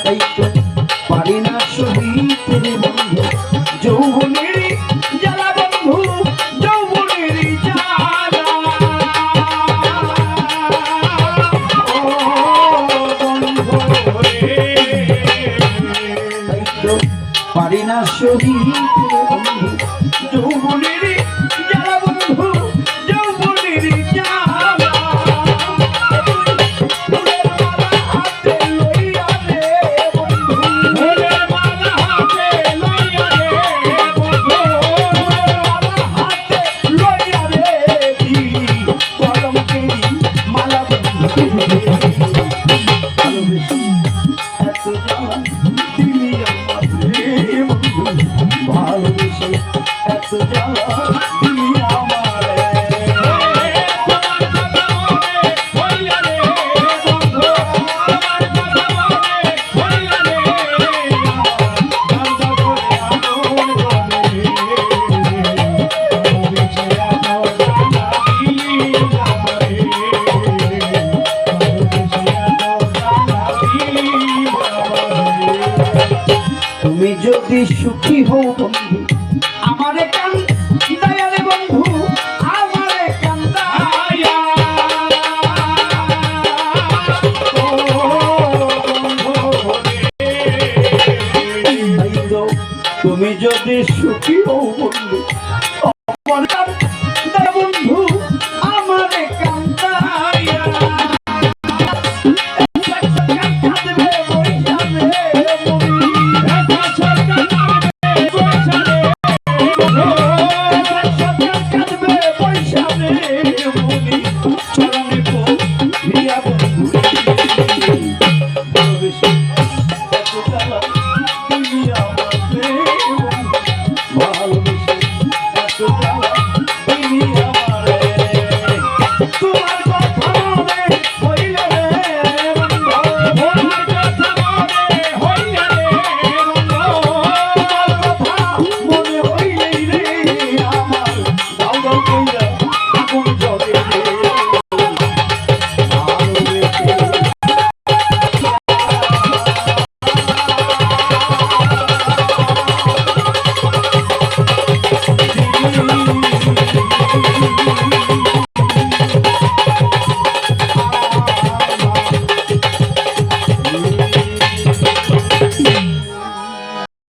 তাই তো পারি না সহিতে রে বন্ধু যৌবনের জ্বালা বন্ধু যৌবনের জ্বালা ও বন্ধু রে তাই তো পারি না সহিতে রে বন্ধু যৌবনের জ্বালা বন্ধু যৌবনের জ্বালা তুমি যদি সুখী হও বন্ধু আমারে কান দয়ালে বন্ধু আমারে কান দয়া ও বন্ধু রে তুমি যদি সুখী হও বন্ধু আমারে কান দয়া বন্ধু আমারে কান দয়া চরণে